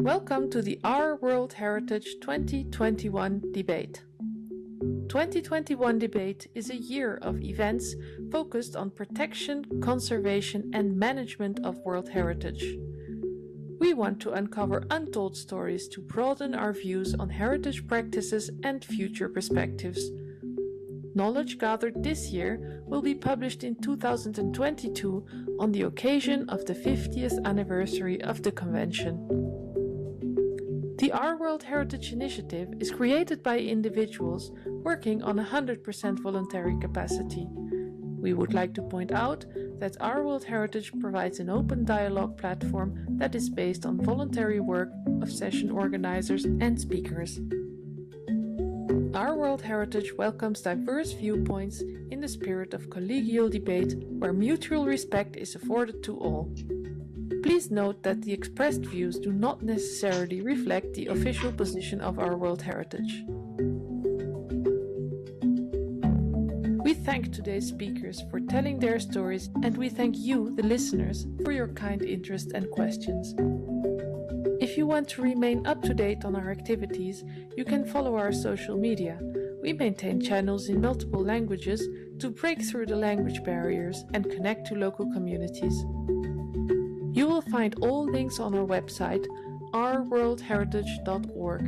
Welcome to the Our World Heritage 2021 debate. 2021 debate is a year of events focused on protection, conservation and management of World Heritage. We want to uncover untold stories to broaden our views on heritage practices and future perspectives. Knowledge gathered this year will be published in 2022 on the occasion of the 50th anniversary of the Convention. The Our World Heritage Initiative is created by individuals working on 100% voluntary capacity. We would like to point out that Our World Heritage provides an open dialogue platform that is based on voluntary work of session organizers and speakers. Our World Heritage welcomes diverse viewpoints in the spirit of collegial debate where mutual respect is afforded to all. Please note that the expressed views do not necessarily reflect the official position of Our World Heritage. We thank today's speakers for telling their stories, and we thank you, the listeners, for your kind interest and questions. If you want to remain up to date on our activities, you can follow our social media. We maintain channels in multiple languages to break through the language barriers and connect to local communities. You will find all links on our website, ourworldheritage.org.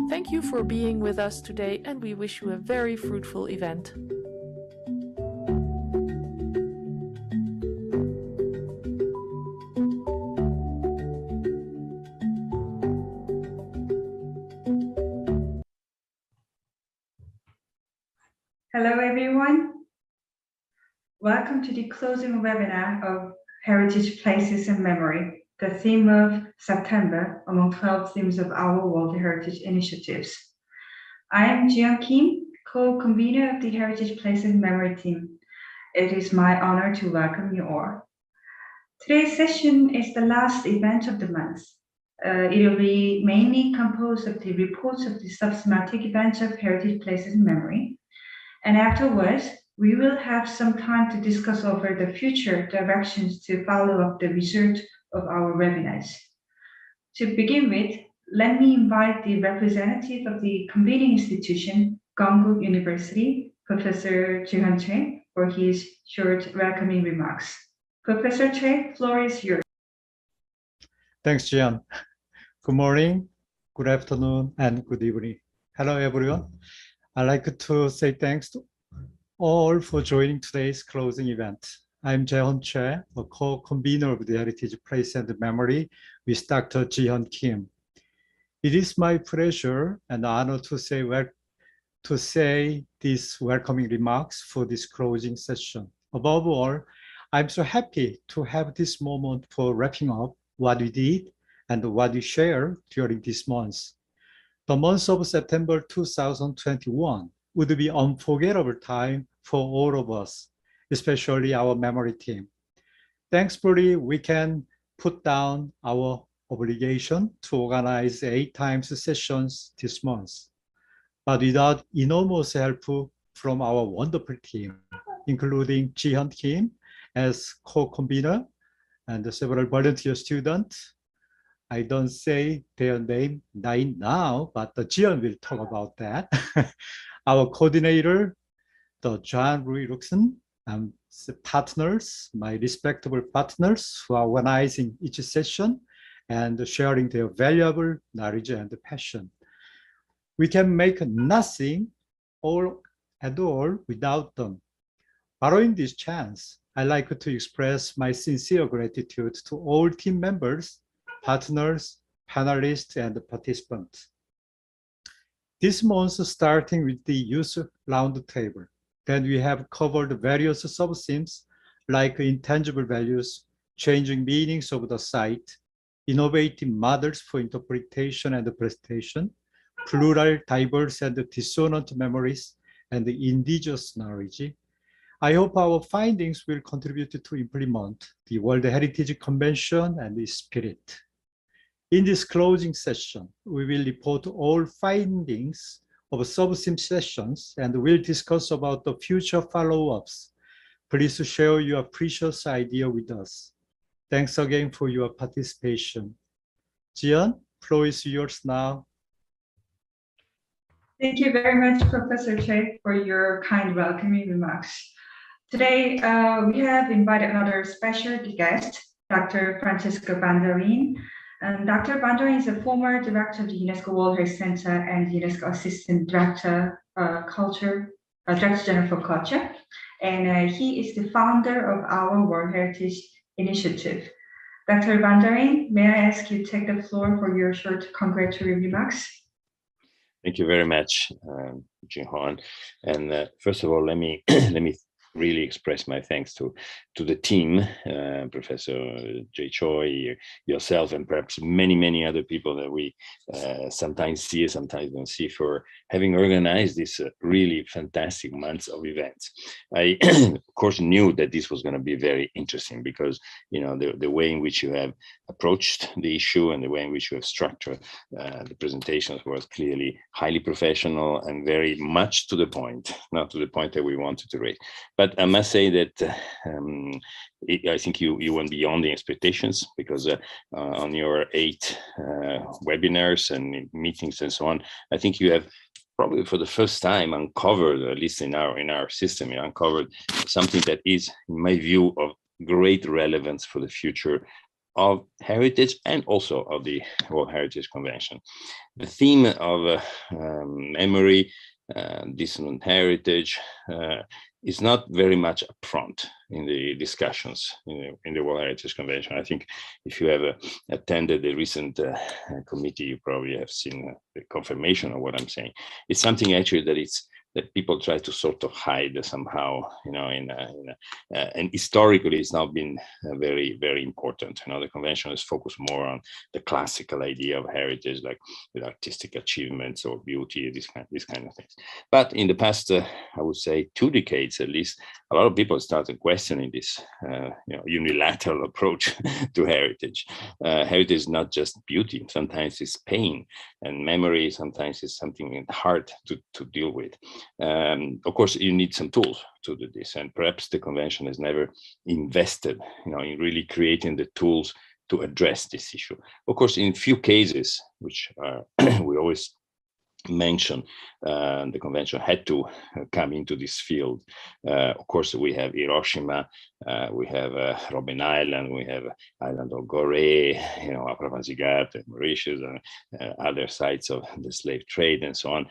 Thank you for being with us today, and we wish you a very fruitful event. Hello, everyone. Welcome to the closing webinar of Heritage Places and Memory, the theme of September among 12 themes of our World Heritage Initiatives. I am Jiyeon Kim, co-convener of the Heritage Places and Memory team. It is my honor to welcome you all. Today's session is the last event of the month. It will be mainly composed of the reports of the sub-thematic events of Heritage Places and Memory. And afterwards, we will have some time to discuss over the future directions to follow up the result of our webinars. To begin with, let me invite the representative of the convening institution, Konkuk University, Professor Jihyun Choi, for his short welcoming remarks. Professor Choi, floor is yours. Thanks, Jian. Good morning, good afternoon, and good evening. Hello, everyone. I'd like to say thanks to all for joining today's closing event. I'm Jae-hyun Choi, a co-convener of the Heritage Place and Memory with Dr. Jihyun Kim. It is my pleasure and honor to say these welcoming remarks for this closing session. Above all, I'm so happy to have this moment for wrapping up what we did and what we shared during this month. The month of September 2021 would be unforgettable time for all of us, especially our memory team. Thankfully, we can put down our obligation to organize 8 times sessions this month. But without enormous help from our wonderful team, including Jihyun Kim as co-convener and several volunteer students, I don't say their name right now, but Jihyun will talk about that. Our coordinator, the John Rui Luxon, and partners, my respectable partners who are organizing each session and sharing their valuable knowledge and passion. We can make nothing at all without them. Borrowing this chance, I'd like to express my sincere gratitude to all team members, partners, panelists, and participants. This month, starting with the Youth Roundtable, then we have covered various sub-themes like intangible values, changing meanings of the site, innovative models for interpretation and presentation, plural, diverse, and dissonant memories, and indigenous knowledge. I hope our findings will contribute to implement the World Heritage Convention and its spirit. In this closing session, we will report all findings of sub-theme sessions and we'll discuss about the future follow-ups. Please share your precious idea with us. Thanks again for your participation. Jian, floor is yours now. Thank you very much, Professor Che, for your kind welcoming remarks. Today, we have invited another special guest, Dr. Francisco Bandarin. And Dr. Bandarin is a former director of the UNESCO World Heritage Center and UNESCO Assistant Director, Director General for Culture. And he is the founder of our World Heritage Initiative. Dr. Bandarin, may I ask you to take the floor for your short congratulatory remarks? Thank you very much, Jin-Hwan. And first of all, let me let me really express my thanks to the team, Professor Jay Choi, yourself, and perhaps many other people that we sometimes see, sometimes don't see, for having organized this really fantastic months of events. I, of course, knew that this was going to be very interesting because, you know, the way in which you have approached the issue and the way in which you have structured the presentations was clearly highly professional and very much to the point, not to the point that we wanted to raise. But I must say that I think you went beyond the expectations, because on your 8 webinars and meetings and so on, I think you have probably for the first time uncovered, at least in our system, you uncovered something that is, in my view, of great relevance for the future of heritage and also of the World Heritage Convention. The theme of memory, dissonant heritage, is not very much upfront in the discussions in the World Heritage Convention. I think if you have attended the recent committee, you probably have seen the confirmation of what I'm saying. It's something actually that people try to sort of hide somehow, you know, and historically it's now been very important. You know, the convention is focused more on the classical idea of heritage, like with artistic achievements or beauty, this kind of things. But in the past, I would say 2 decades at least, a lot of people started questioning this, you know, unilateral approach to heritage. Heritage is not just beauty; sometimes it's pain, and memory sometimes is something hard to deal with. Of course, you need some tools to do this, and perhaps the convention has never invested, you know, in really creating the tools to address this issue. Of course, in few cases, which we always mention, the convention had to come into this field. Of course, we have Hiroshima, we have Robben Island, we have Island of Gorée, you know, Apravansigat and Mauritius, and other sites of the slave trade and so on.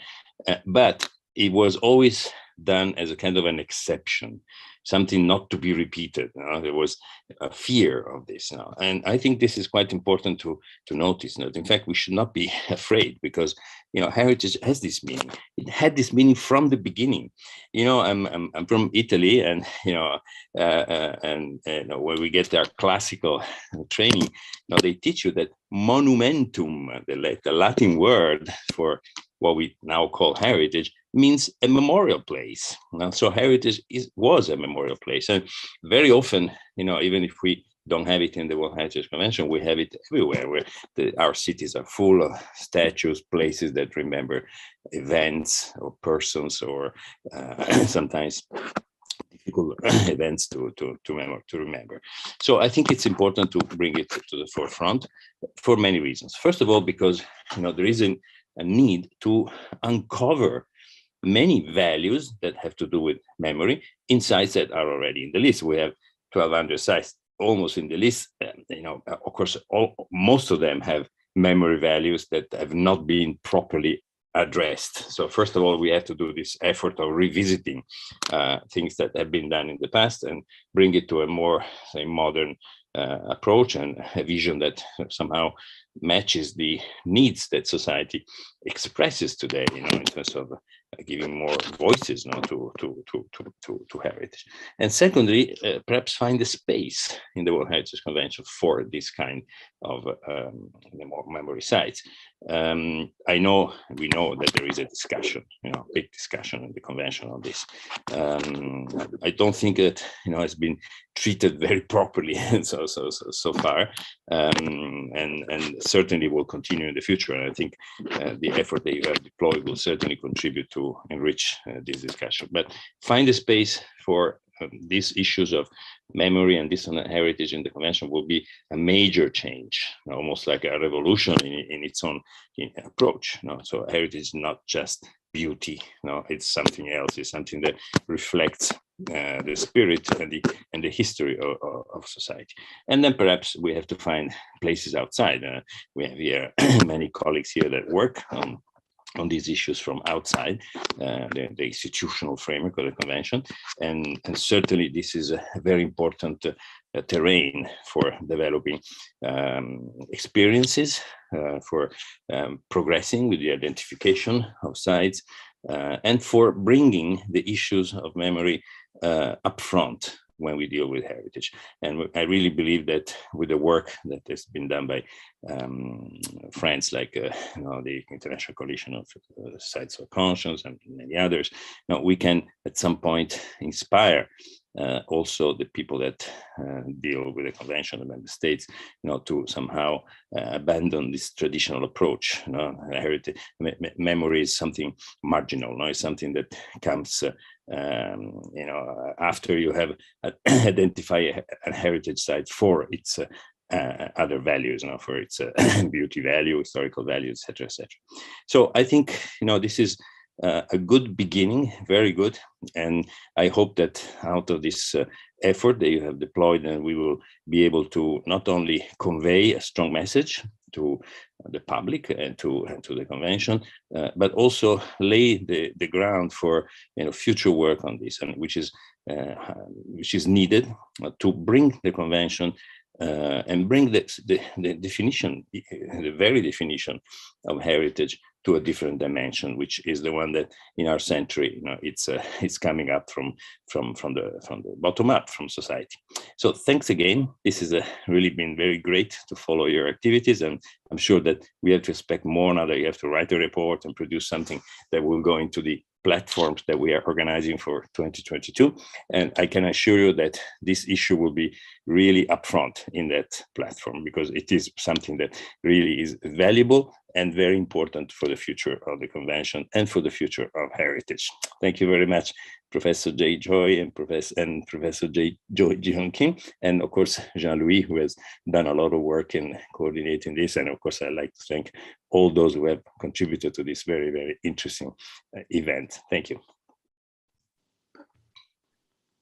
But it was always done as a kind of an exception, something not to be repeated. You know? There was a fear of this now. And I think this is quite important to notice. You know? In fact, we should not be afraid, because, you know, heritage has this meaning. It had this meaning from the beginning. You know, I'm from Italy, and, you know, you know, when we get our classical training, you know, they teach you that monumentum, the Latin word for what we now call heritage, means a memorial place. So heritage was a memorial place. And very often, you know, even if we don't have it in the World Heritage Convention, we have it everywhere, where our cities are full of statues, places that remember events or persons, or sometimes difficult events to remember. So I think it's important to bring it to the forefront for many reasons. First of all, because, you know, there is a need to uncover many values that have to do with memory in sites that are already in the list. We have 1,200 sites almost in the list. You know, of course, most of them have memory values that have not been properly addressed. So first of all, we have to do this effort of revisiting things that have been done in the past and bring it to a more, say, modern approach and a vision that somehow matches the needs that society expresses today, you know, in terms of giving more voices, you know, to heritage. And secondly, perhaps find a space in the World Heritage Convention for this kind of memory sites. We know that there is a discussion, you know, big discussion in the convention on this. I don't think that, you know, it's been treated very properly so far, and certainly will continue in the future. And I think the effort that you have deployed will certainly contribute to enrich this discussion. But find a space for these issues of memory and dissonant heritage in the convention will be a major change, almost like a revolution in its own approach. So heritage is not just beauty, it's something else. It's something that reflects the spirit and the history of society. And then perhaps we have to find places outside. We have here many colleagues here that work on these issues from outside the institutional framework of the convention, and certainly this is a very important terrain for developing experiences, for progressing with the identification of sites, and for bringing the issues of memory up front when we deal with heritage. And I really believe that with the work that has been done by friends like the International Coalition of Sites of Conscience and many others, we can at some point inspire also the people that deal with the convention, the member states, to somehow abandon this traditional approach. Heritage memory is something marginal. It's something that comes after you have identified a heritage site for its other values, for its beauty value, historical value, etc., etc. So I think this is a good beginning, very good, and I hope that out of this effort that you have deployed, and we will be able to not only convey a strong message to the public and to the convention, but also lay the ground for future work on this, and which is needed to bring the convention and bring the definition, the very definition of heritage to a different dimension, which is the one that in our century, it's coming up from the bottom up, from society. So thanks again. This has really been very great to follow your activities, and I'm sure that we have to expect more now that you have to write a report and produce something that will go into the platforms that we are organizing for 2022. And I can assure you that this issue will be really upfront in that platform, because it is something that really is valuable and very important for the future of the convention and for the future of heritage. Thank you very much, Professor Jay Choi and Professor Ji-Hong Kim, and of course Jean-Louis, who has done a lot of work in coordinating this. And of course, I'd like to thank all those who have contributed to this very, very interesting event. Thank you.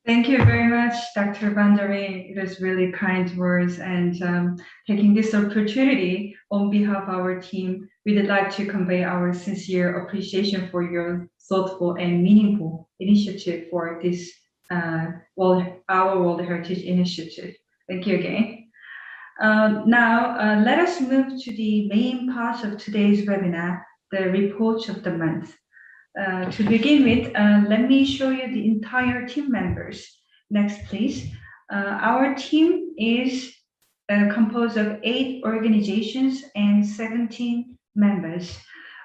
Thank you very much, Dr. Bandari. It was really kind words, and taking this opportunity on behalf of our team, we'd like to convey our sincere appreciation for your thoughtful and meaningful initiative for this our World Heritage Initiative. Thank you again. Now, let us move to the main part of today's webinar, the report of the month. To begin with, let me show you the entire team members. Next, please. Our team is composed of 8 organizations and 17 members.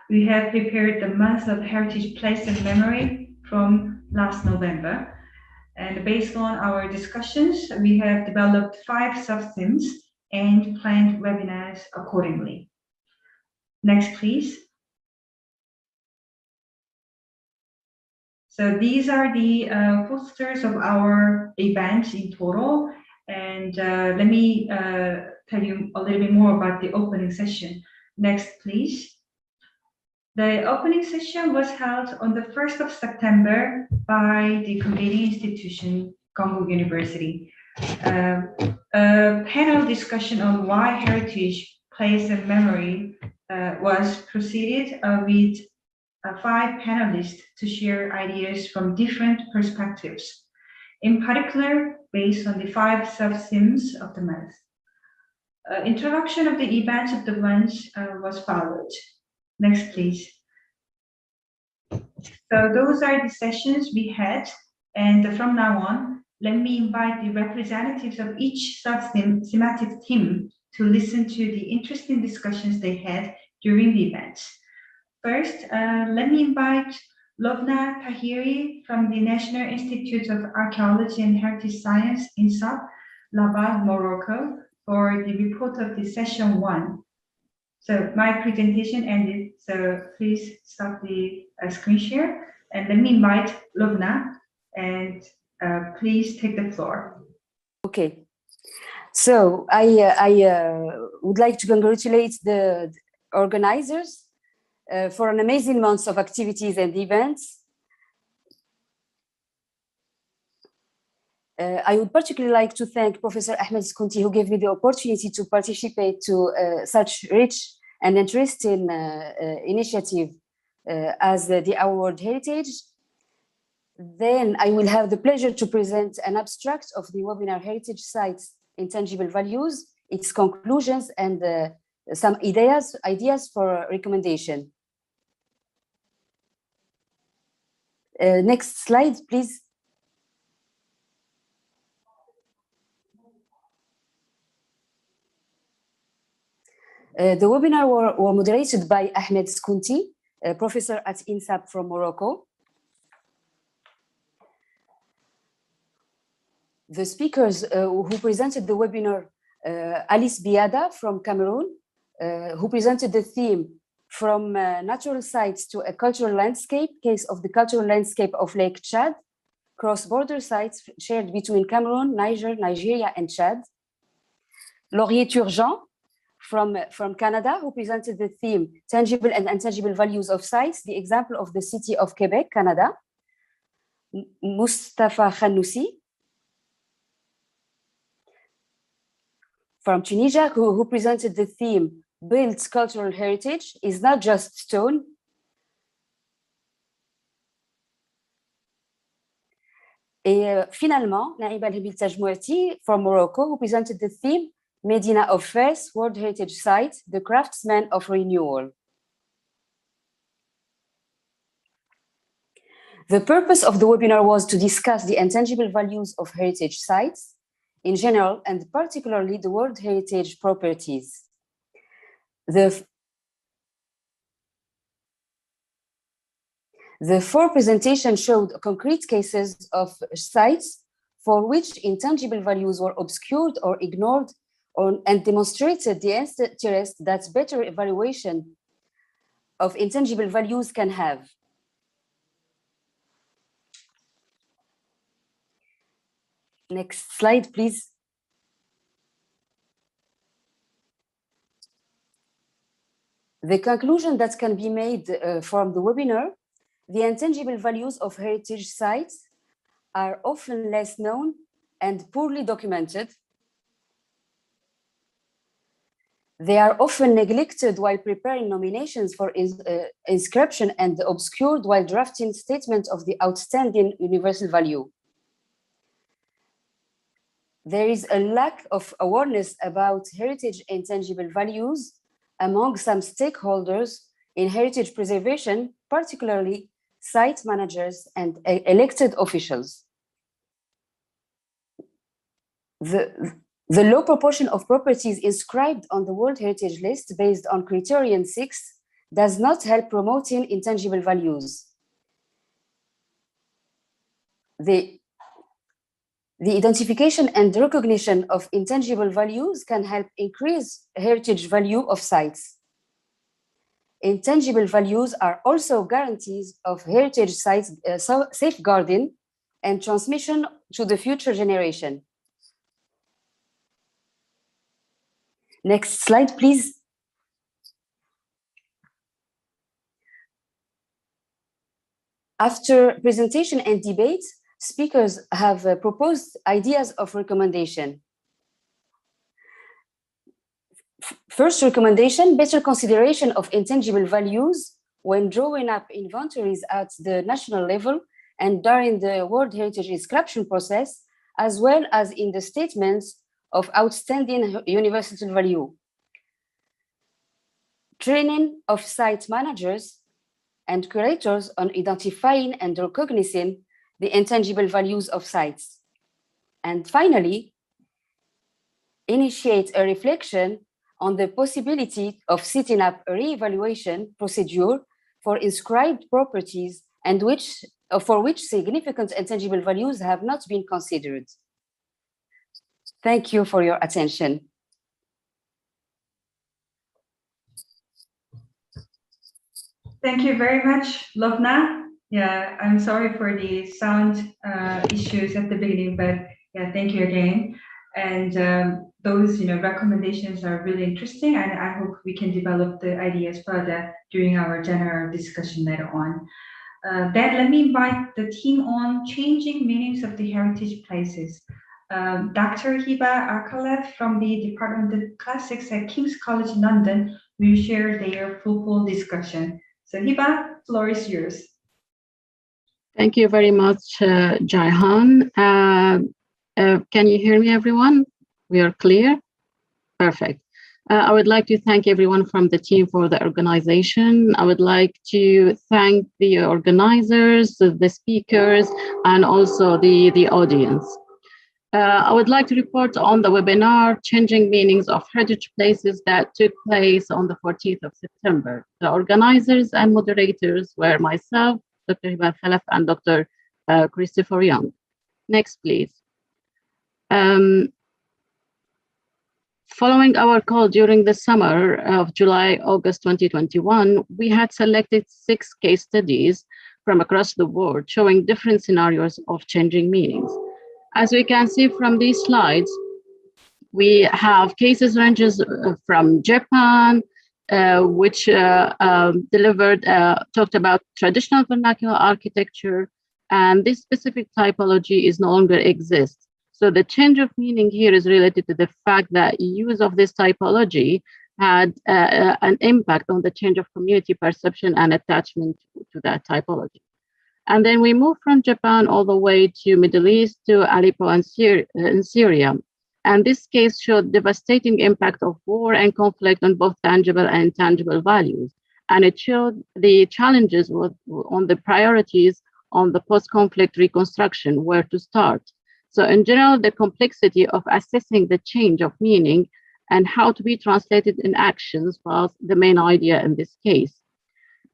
We have prepared the month of Heritage, Place and Memory from last November. And based on our discussions, we have developed 5 sub-themes and planned webinars accordingly. Next, please. So these are the posters of our events in total. And let me tell you a little bit more about the opening session. Next, please. The opening session was held on the 1st of September by the convening institution, Konkuk University. A panel discussion on why heritage, place, and memory was proceeded with 5 panelists to share ideas from different perspectives, in particular based on the 5 sub-themes of the month. Introduction of the events of the month was followed. Next, please. So those are the sessions we had, and from now on, let me invite the representatives of each sub-thematic theme to listen to the interesting discussions they had during the events. First, let me invite Lovna Tahiri from the National Institute of Archaeology and Heritage Science in Rabat, Morocco, for the report of the session 1. So my presentation ended, so please stop the screen share, and let me invite Lovna, and please take the floor. Okay. So I would like to congratulate the organizers for an amazing month of activities and events. I would particularly like to thank Professor Ahmed Skunti, who gave me the opportunity to participate to such rich and interesting initiative as the Our World Heritage. Then I will have the pleasure to present an abstract of the webinar Heritage Sites, Intangible Values, its conclusions, and some ideas for recommendation. Next slide, please. The webinar were moderated by Ahmed Skunti, a professor at INSAP from Morocco. The speakers who presented the webinar, Alice Biada from Cameroon, who presented the theme From Natural Sites to a Cultural Landscape, case of the cultural landscape of Lake Chad, cross-border sites shared between Cameroon, Niger, Nigeria, and Chad. Laurier Turgeon from Canada, who presented the theme Tangible and Intangible Values of Sites, the example of the city of Quebec, Canada. Mustafa Khanoussi from Tunisia, who presented the theme Built Cultural Heritage is not just stone. Et finalement, Naïba El-Habil-Tajmouati from Morocco, who presented the theme Medina of Fez, World Heritage Site, the Craftsman of Renewal. The purpose of the webinar was to discuss the intangible values of heritage sites in general, and particularly the World Heritage properties. The four presentations showed concrete cases of sites for which intangible values were obscured or ignored, and demonstrated the interest that better evaluation of intangible values can have. Next slide, please. The conclusion that can be made from the webinar: the intangible values of heritage sites are often less known and poorly documented. They are often neglected while preparing nominations for inscription and obscured while drafting statements of the outstanding universal value. There is a lack of awareness about heritage intangible values among some stakeholders in heritage preservation, particularly site managers and elected officials. The low proportion of properties inscribed on the World Heritage List based on Criterion 6 does not help promoting intangible values. The identification and recognition of intangible values can help increase heritage value of sites. Intangible values are also guarantees of heritage sites safeguarding and transmission to the future generation. Next slide, please. After presentation and debate, speakers have proposed ideas of recommendation. First recommendation: better consideration of intangible values when drawing up inventories at the national level and during the World Heritage inscription process, as well as in the statements of outstanding universal value. Training of site managers and curators on identifying and recognizing the intangible values of sites. And finally, initiate a reflection on the possibility of setting up a re-evaluation procedure for inscribed properties and for which significant intangible values have not been considered. Thank you for your attention. Thank you very much, Lovna. Yeah, I'm sorry for the sound issues at the beginning, but yeah, thank you again. And those, recommendations are really interesting, and I hope we can develop the ideas further during our general discussion later on. Then let me invite the team on changing meanings of the heritage places. Dr. Hiba Arkalev from the Department of Classics at King's College London will share their fruitful discussion. So Hiba, floor is yours. Thank you very much, Jaihan. Can you hear me, everyone? We are clear? Perfect. I would like to thank everyone from the team for the organization. I would like to thank the organizers, the speakers, and also the audience. I would like to report on the webinar, Changing Meanings of Heritage Places, that took place on the 14th of September. The organizers and moderators were myself, Dr. Hiba Khalaf, and Dr. Christopher Young. Next, please. Following our call during the summer of July-August 2021, we had selected 6 case studies from across the world showing different scenarios of changing meanings. As we can see from these slides, we have cases ranges from Japan, which talked about traditional vernacular architecture, and this specific typology is no longer exists. So the change of meaning here is related to the fact that use of this typology had an impact on the change of community perception and attachment to that typology. And then we move from Japan all the way to Middle East, to Aleppo and Syria. And this case showed devastating impact of war and conflict on both tangible and intangible values. And it showed the challenges on the priorities on the post-conflict reconstruction, where to start. So in general, the complexity of assessing the change of meaning and how to be translated in actions was the main idea in this case.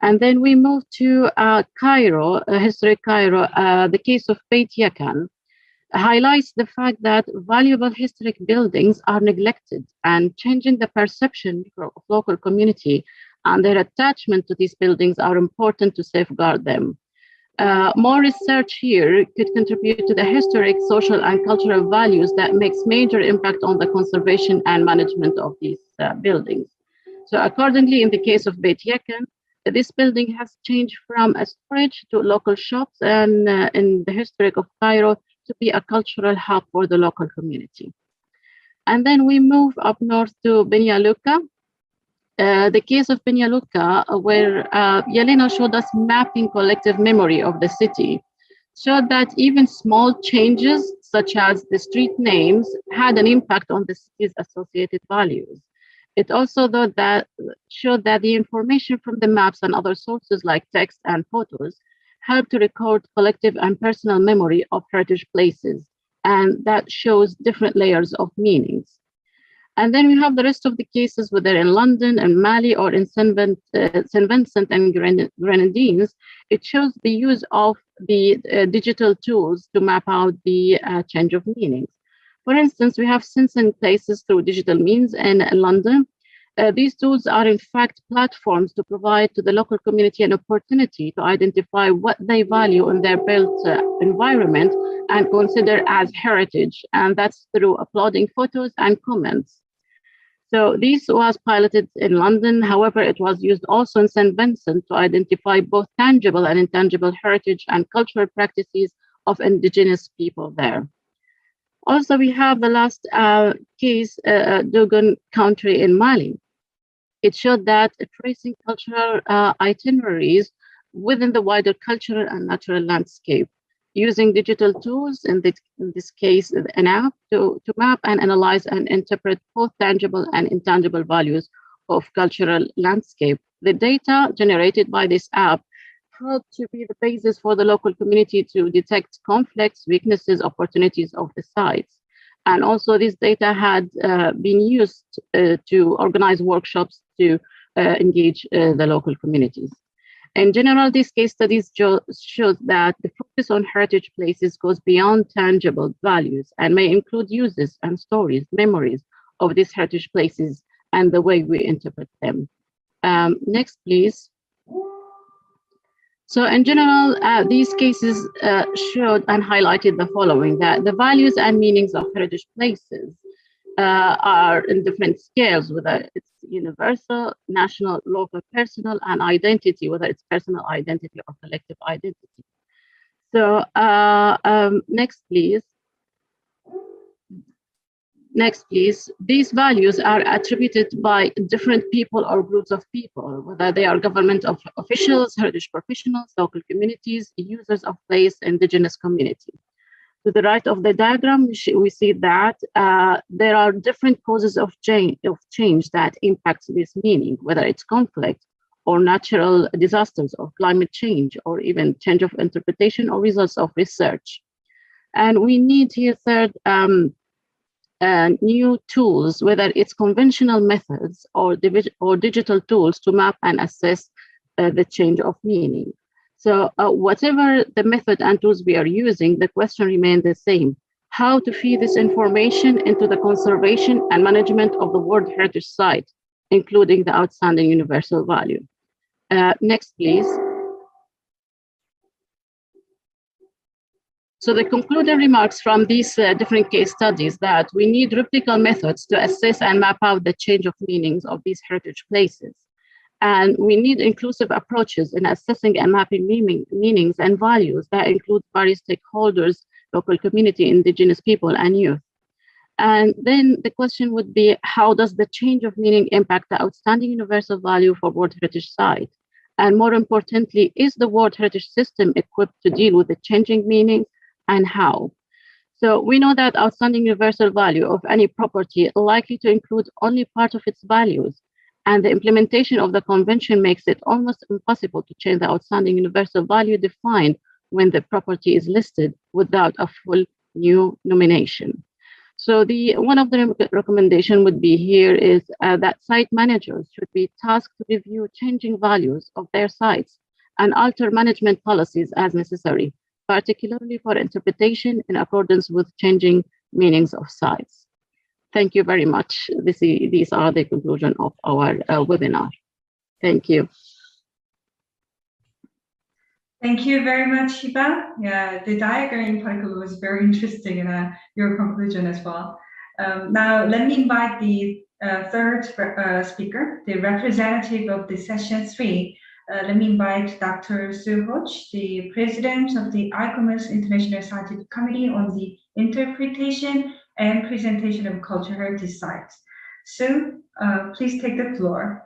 And then we move to Cairo, historic Cairo. The case of Beit Yakan highlights the fact that valuable historic buildings are neglected, and changing the perception of local community and their attachment to these buildings are important to safeguard them. More research here could contribute to the historic, social, and cultural values that makes major impact on the conservation and management of these buildings. So accordingly, in the case of Beit Yakan, this building has changed from a storage to local shops, and in the historic of Cairo to be a cultural hub for the local community. And then we move up north to Beniyalu. The case of Beniyalu, where Yelena showed us mapping collective memory of the city, showed that even small changes, such as the street names, had an impact on the city's associated values. It also showed that the information from the maps and other sources like text and photos helped to record collective and personal memory of heritage places, and that shows different layers of meanings. And then we have the rest of the cases, whether in London and Mali or in St. Vincent and Grenadines. It shows the use of the digital tools to map out the change of meanings. For instance, we have sensing places through digital means in London. These tools are in fact platforms to provide to the local community an opportunity to identify what they value in their built environment and consider as heritage, and that's through uploading photos and comments. So this was piloted in London. However, it was used also in St. Vincent to identify both tangible and intangible heritage and cultural practices of indigenous people there. Also, we have the last case, Dogon country in Mali. It showed that tracing cultural itineraries within the wider cultural and natural landscape, using digital tools, in this case, an app, to map and analyze and interpret both tangible and intangible values of cultural landscape. The data generated by this app helped to be the basis for the local community to detect conflicts, weaknesses, opportunities of the sites. And also this data had been used to organize workshops to engage the local communities. In general, these case studies show that the focus on heritage places goes beyond tangible values and may include uses and stories, memories of these heritage places and the way we interpret them. Next, please. So in general, these cases showed and highlighted the following, that the values and meanings of heritage places are in different scales, whether it's universal, national, local, personal, and identity, whether it's personal identity or collective identity. So next, please. Next, please. These values are attributed by different people or groups of people, whether they are government officials, heritage professionals, local communities, users of place, indigenous communities. To the right of the diagram, we see that there are different causes of change that impact this meaning, whether it's conflict or natural disasters or climate change, or even change of interpretation or results of research. And we need here third, new tools, whether it's conventional methods or digital tools to map and assess the change of meaning. So whatever the method and tools we are using, the question remains the same: how to feed this information into the conservation and management of the World Heritage Site, including the outstanding universal value. Next, please. So the concluding remarks from these different case studies that we need replicable methods to assess and map out the change of meanings of these heritage places. And we need inclusive approaches in assessing and mapping meanings and values that include various stakeholders, local community, indigenous people, and youth. And then the question would be, how does the change of meaning impact the outstanding universal value for World Heritage Site? And more importantly, is the World Heritage System equipped to deal with the changing meanings, and how? So we know that outstanding universal value of any property is likely to include only part of its values, and the implementation of the convention makes it almost impossible to change the outstanding universal value defined when the property is listed without a full new nomination. So one of the recommendation would be here is that site managers should be tasked to review changing values of their sites and alter management policies as necessary, particularly for interpretation in accordance with changing meanings of sites. Thank you very much. These are the conclusion of our webinar. Thank you. Thank you very much, Hiba. Yeah, the diagram in particular was very interesting, and your conclusion as well. Now, let me invite the third speaker, the representative of the session 3. Let me invite Dr. Sue Hodge, the president of the ICOMOS International Scientific Committee on the Interpretation and Presentation of Cultural Heritage Sites. Sue, please take the floor.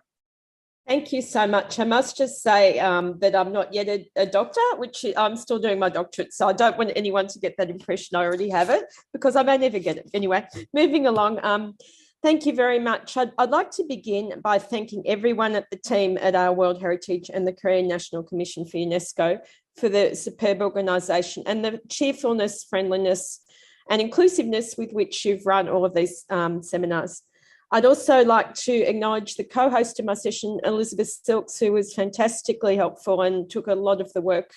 Thank you so much. I must just say that I'm not yet a doctor, which I'm still doing my doctorate, so I don't want anyone to get that impression I already have it, because I may never get it. Anyway, moving along. Thank you very much. I'd like to begin by thanking everyone at the team at our World Heritage and the Korean National Commission for UNESCO for the superb organisation and the cheerfulness, friendliness and inclusiveness with which you've run all of these seminars. I'd also like to acknowledge the co-host of my session, Elizabeth Silks, who was fantastically helpful and took a lot of the work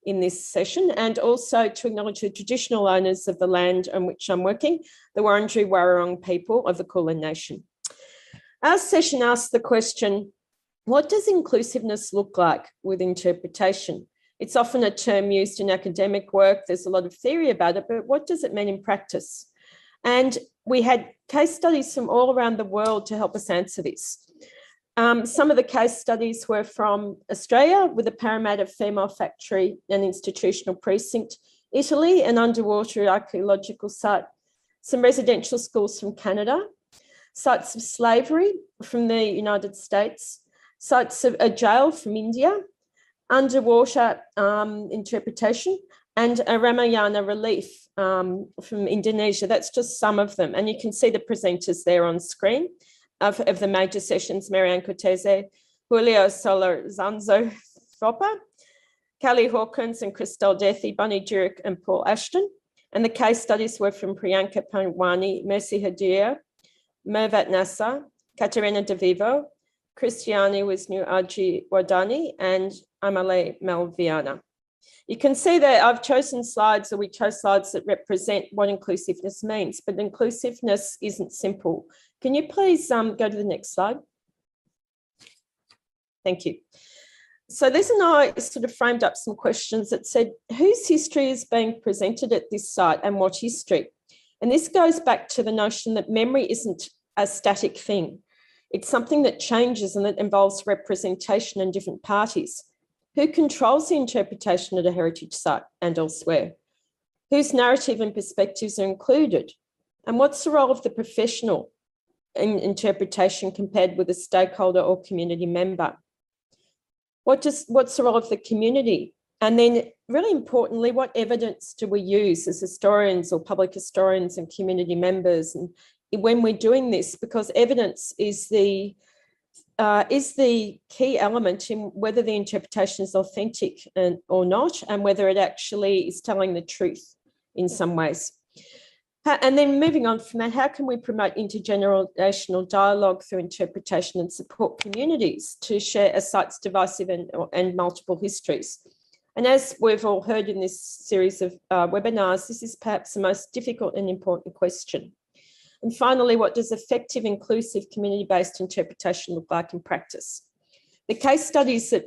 in this session, and also to acknowledge the traditional owners of the land on which I'm working, the Wurundjeri Wurrung people of the Kulin Nation. Our session asks the question, what does inclusiveness look like with interpretation? It's often a term used in academic work. There's a lot of theory about it, but what does it mean in practice? And we had case studies from all around the world to help us answer this. Some of the case studies were from Australia with the Parramatta Female Factory and Institutional Precinct, Italy, an underwater archaeological site, some residential schools from Canada, sites of slavery from the United States, sites of a jail from India, underwater interpretation, and a Ramayana relief from Indonesia. That's just some of them. And you can see the presenters there on screen of the major sessions: Marianne Cortese, Julio Solar Zanzo Fopper, Kelly Hawkins and Christelle Dethi, Bonnie Jurek and Paul Ashton. And the case studies were from Priyanka Pangwani, Mercy Hadir, Mervat Nassar, Katerina De Vivo, Christiane Wisnu Aji Wadani, and Amale Malviana. You can see that I've chosen slides, or we chose slides that represent what inclusiveness means, but inclusiveness isn't simple. Can you please go to the next slide? Thank you. So Liz and I sort of framed up some questions that said, whose history is being presented at this site and what history? And this goes back to the notion that memory isn't a static thing. It's something that changes and that involves representation in different parties. Who controls the interpretation at a heritage site and elsewhere? Whose narrative and perspectives are included? And what's the role of the professional in interpretation compared with a stakeholder or community member? What's the role of the community? And then really importantly, what evidence do we use as historians or public historians and community members and when we're doing this? Because evidence is the key element in whether the interpretation is authentic or not, and whether it actually is telling the truth in some ways. And then moving on from that, how can we promote intergenerational dialogue through interpretation and support communities to share a site's divisive and multiple histories? And as we've all heard in this series of webinars, this is perhaps the most difficult and important question. And finally, what does effective, inclusive, community-based interpretation look like in practice? The case studies that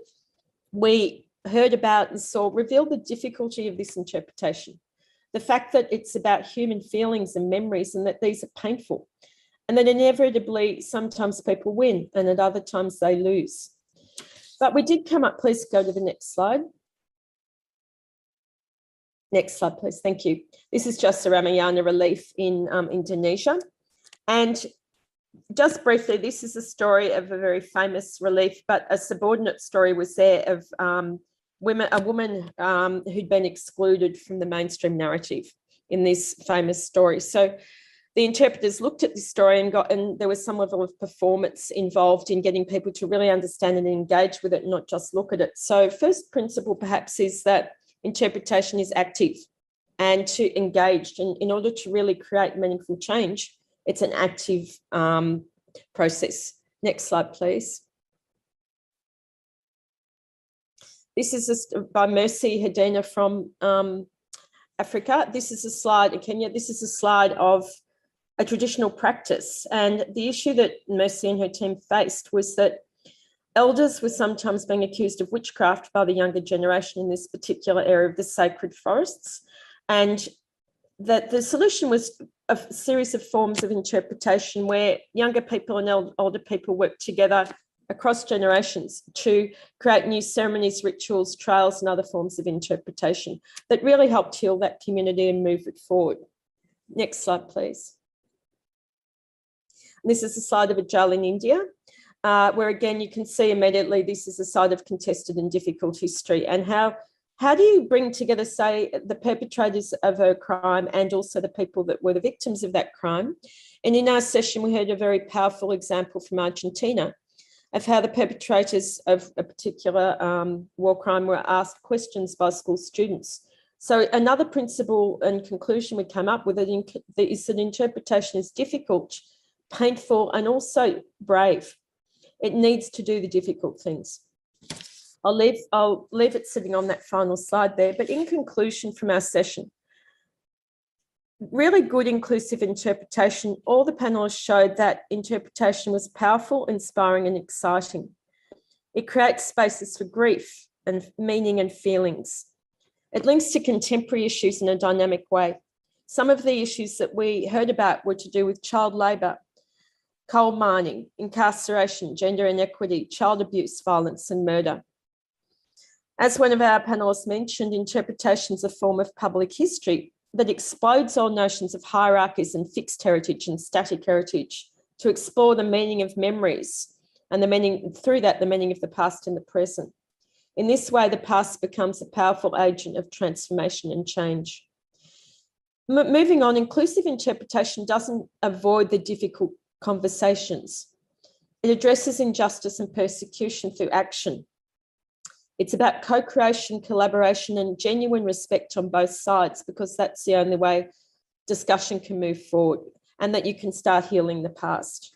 we heard about and saw reveal the difficulty of this interpretation. The fact that it's about human feelings and memories and that these are painful, and that inevitably sometimes people win and at other times they lose. But we did come up, please go to the next slide. Next slide, please, thank you. This is just a Ramayana relief in Indonesia. And just briefly, this is a story of a very famous relief, but a subordinate story was there of a woman who'd been excluded from the mainstream narrative in this famous story. So the interpreters looked at this story and there was some level of performance involved in getting people to really understand and engage with it, not just look at it. So first principle perhaps is that interpretation is active and to engaged. And in order to really create meaningful change, it's an active process. Next slide, please. This is by Mercy Hedena from Africa. This is a slide in Kenya. This is a slide of a traditional practice. And the issue that Mercy and her team faced was that elders were sometimes being accused of witchcraft by the younger generation in this particular area of the sacred forests. And that the solution was a series of forms of interpretation where younger people and older people worked together across generations to create new ceremonies, rituals, trails, and other forms of interpretation that really helped heal that community and move it forward. Next slide, please. This is a slide of a jail in India, where again, you can see immediately this is a site of contested and difficult history. And how do you bring together, say, the perpetrators of a crime and also the people that were the victims of that crime? And in our session, we heard a very powerful example from Argentina of how the perpetrators of a particular war crime were asked questions by school students. So another principle and conclusion we came up with is that interpretation is difficult, painful, and also brave. It needs to do the difficult things. I'll leave it sitting on that final slide there. But in conclusion from our session, really good inclusive interpretation, all the panelists showed that interpretation was powerful, inspiring, and exciting. It creates spaces for grief and meaning and feelings. It links to contemporary issues in a dynamic way. Some of the issues that we heard about were to do with child labour, coal mining, incarceration, gender inequity, child abuse, violence, and murder. As one of our panelists mentioned, interpretation is a form of public history that explodes all notions of hierarchies and fixed heritage and static heritage to explore the meaning of memories and the meaning of the past and the present. In this way, the past becomes a powerful agent of transformation and change. Moving on, inclusive interpretation doesn't avoid the difficult conversations. It addresses injustice and persecution through action. It's about co-creation, collaboration, and genuine respect on both sides, because that's the only way discussion can move forward and that you can start healing the past.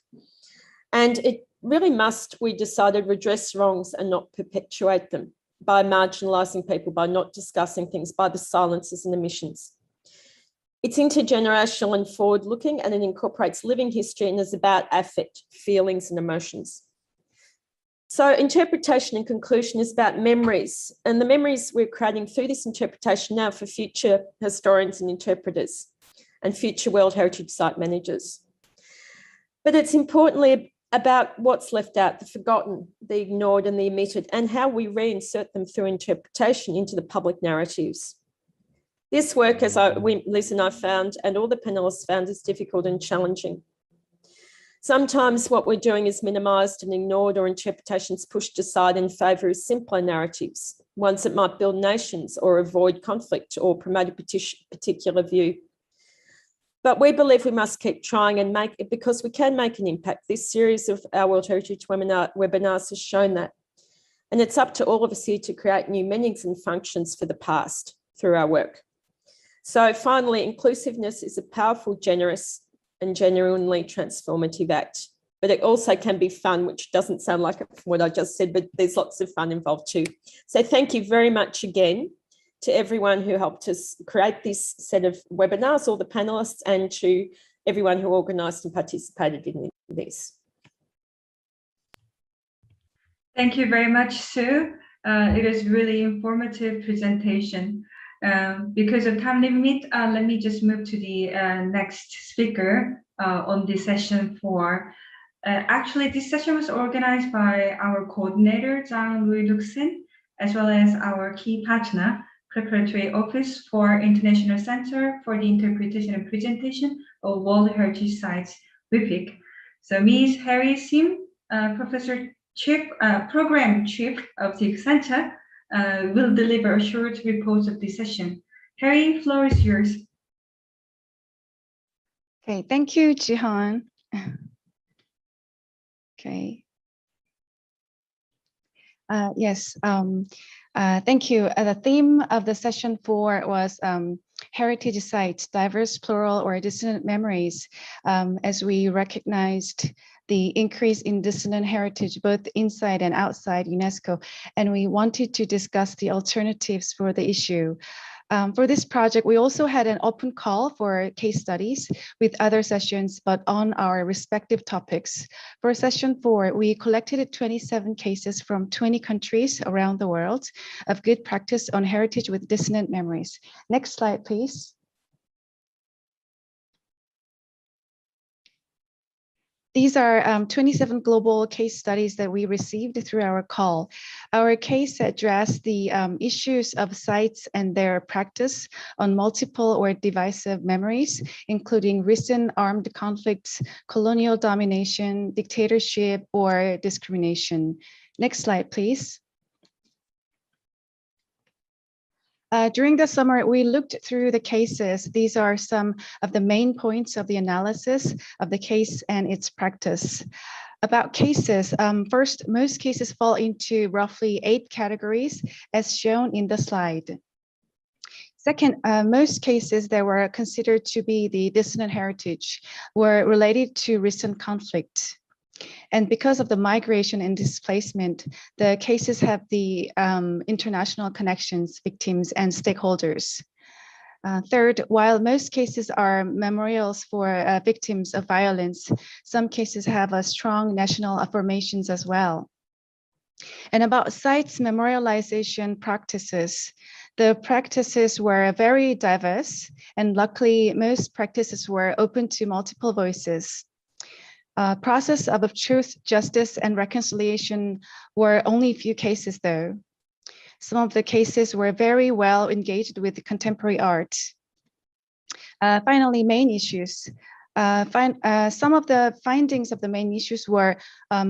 And it really must, we decided, redress wrongs and not perpetuate them by marginalising people, by not discussing things, by the silences and omissions. It's intergenerational and forward-looking, and it incorporates living history and is about affect, feelings, and emotions. So interpretation and conclusion is about memories, and the memories we're creating through this interpretation now for future historians and interpreters and future World Heritage Site managers. But it's importantly about what's left out, the forgotten, the ignored and the omitted, and how we reinsert them through interpretation into the public narratives. This work, as Liz and I found, and all the panelists found, is difficult and challenging. Sometimes what we're doing is minimised and ignored, or interpretations pushed aside in favour of simpler narratives, ones that might build nations or avoid conflict or promote a particular view. But we believe we must keep trying and make it, because we can make an impact. This series of our World Heritage webinars has shown that. And it's up to all of us here to create new meanings and functions for the past through our work. So finally, inclusiveness is a powerful, generous and genuinely transformative act, but it also can be fun, which doesn't sound like it from what I just said, but there's lots of fun involved too. So thank you very much again to everyone who helped us create this set of webinars, all the panelists, and to everyone who organised and participated in this. Thank you very much, Sue. It is really informative presentation. Because of time limit, let me just move to the next speaker on this session 4. Actually, this session was organized by our coordinator, Zhang Louis Luxin, as well as our key partner, Preparatory Office for International Center for the Interpretation and Presentation of World Heritage Sites, WIPIC. So Ms. Harry Sim, Professor Chief, Program Chief of the Center, will deliver a short report of this session. Harry, floor is yours. Okay, thank you, Jihan. Okay. Yes, thank you. The theme of the session 4 was heritage sites, diverse, plural, or dissonant memories, as we recognized the increase in dissonant heritage, both inside and outside UNESCO, and we wanted to discuss the alternatives for the issue. For this project, we also had an open call for case studies with other sessions, but on our respective topics. For session 4, we collected 27 cases from 20 countries around the world of good practice on heritage with dissonant memories. Next slide, please. These are 27 global case studies that we received through our call. Our case addressed the issues of sites and their practice on multiple or divisive memories, including recent armed conflicts, colonial domination, dictatorship, or discrimination. Next slide, please. During the summer, we looked through the cases. These are some of the main points of the analysis of the case and its practice. About cases, first, most cases fall into roughly 8 categories as shown in the slide. Second, most cases that were considered to be the dissonant heritage were related to recent conflict. And because of the migration and displacement, the cases have the international connections, victims, and stakeholders. Third, while most cases are memorials for victims of violence, some cases have a strong national affirmations as well. And about sites memorialization practices, the practices were very diverse, and luckily most practices were open to multiple voices. Process of truth, justice, and reconciliation were only a few cases though. Some of the cases were very well engaged with contemporary art. Finally, main issues. Some of the findings of the main issues were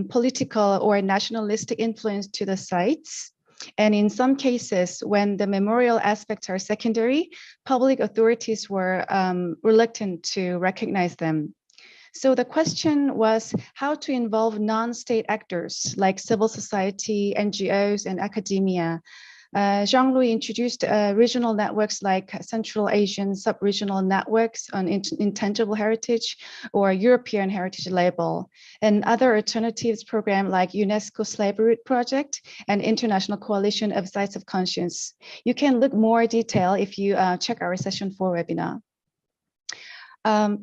political or nationalistic influence to the sites. And in some cases, when the memorial aspects are secondary, public authorities were reluctant to recognize them. So the question was how to involve non-state actors like civil society, NGOs, and academia. Jean-Louis introduced regional networks like Central Asian sub-regional networks on intangible heritage or European heritage label, and other alternatives program like UNESCO Slave Route Project and International Coalition of Sites of Conscience. You can look more detail if you check our session 4 webinar.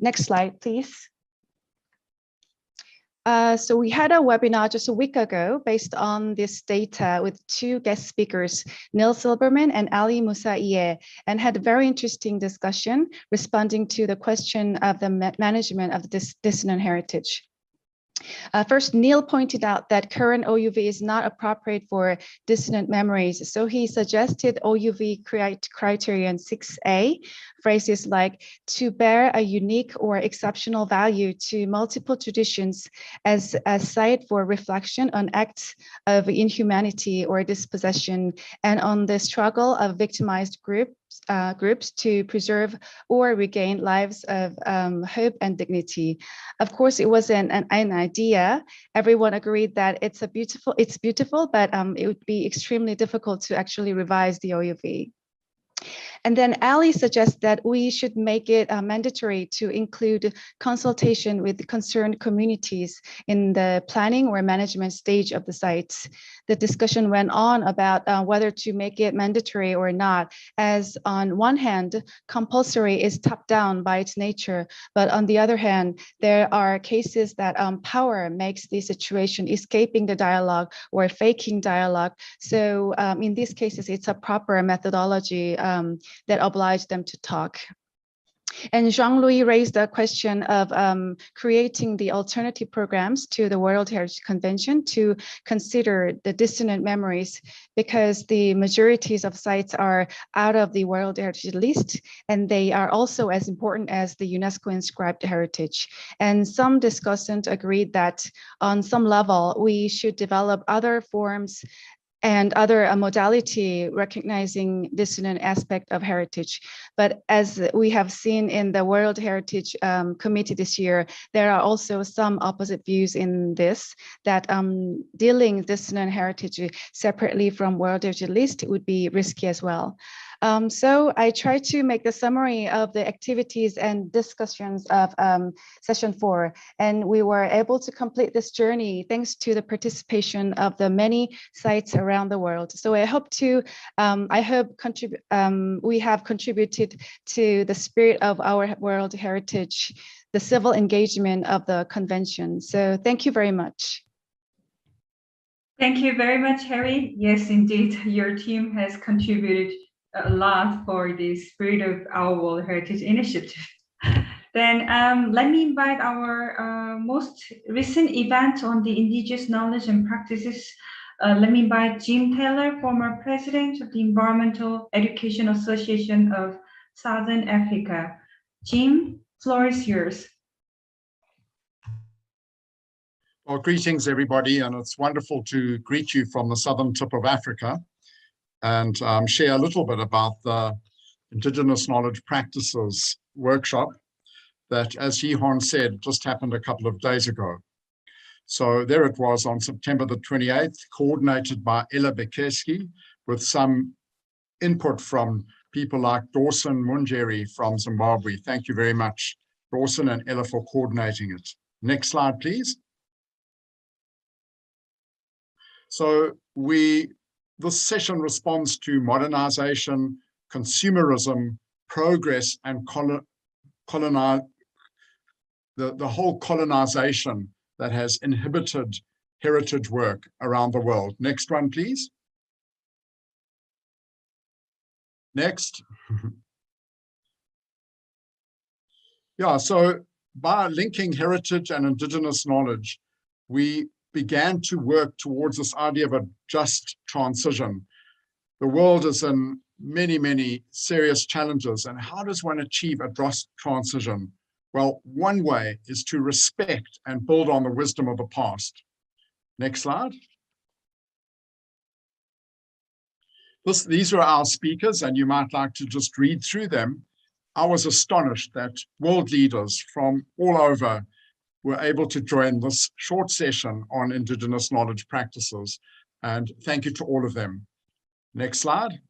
Next slide, please. So we had a webinar just a week ago based on this data with two guest speakers, Neil Silberman and Ali Musaieh, and had a very interesting discussion responding to the question of the management of this dissonant heritage. First, Neil pointed out that current OUV is not appropriate for dissonant memories. So he suggested OUV criterion 6A, phrases like to bear a unique or exceptional value to multiple traditions as a site for reflection on acts of inhumanity or dispossession and on the struggle of victimized groups to preserve or regain lives of hope and dignity. Of course, it was an idea. Everyone agreed that it's beautiful, but it would be extremely difficult to actually revise the OUV. And then Ali suggests that we should make it mandatory to include consultation with concerned communities in the planning or management stage of the sites. The discussion went on about whether to make it mandatory or not, as on one hand, compulsory is top-down by its nature, but on the other hand, there are cases that power makes the situation escaping the dialogue or faking dialogue. So in these cases, it's a proper methodology that oblige them to talk. And Jean-Louis raised the question of creating the alternative programs to the World Heritage Convention to consider the dissonant memories, because the majorities of sites are out of the World Heritage list, and they are also as important as the UNESCO inscribed heritage. And some discussants agreed that on some level, we should develop other forms and other modality recognizing dissonant aspect of heritage. But as we have seen in the World Heritage Committee this year, there are also some opposite views in this, that dealing dissonant heritage separately from World Heritage list would be risky as well. So I tried to make the summary of the activities and discussions of session 4, and we were able to complete this journey thanks to the participation of the many sites around the world. So I hope we have contributed to the spirit of our World Heritage, the civil engagement of the convention. So thank you very much. Thank you very much, Harry. Yes, indeed, your team has contributed a lot for the spirit of our World Heritage Initiative. Then let me invite our most recent event on the indigenous knowledge and practices. Let me invite Jim Taylor, former president of the Environmental Education Association of Southern Africa. Jim, floor is yours. Well, greetings, everybody, and it's wonderful to greet you from the southern tip of Africa and share a little bit about the Indigenous Knowledge Practices workshop that, as Jihon said, just happened a couple of days ago. So there it was on September the 28th, coordinated by Ella Bekeski, with some input from people like Dawson Munjeri from Zimbabwe. Thank you very much, Dawson and Ella, for coordinating it. Next slide, please. So this session responds to modernization, consumerism, progress, and the whole colonization that has inhibited heritage work around the world. Next one, please. Next. Yeah, so by linking heritage and indigenous knowledge, we began to work towards this idea of a just transition. The world is in many, many serious challenges, and how does one achieve a just transition? Well, one way is to respect and build on the wisdom of the past. Next slide. These are our speakers, and you might like to just read through them. I was astonished that world leaders from all over were able to join this short session on Indigenous knowledge practices, and thank you to all of them. Next slide.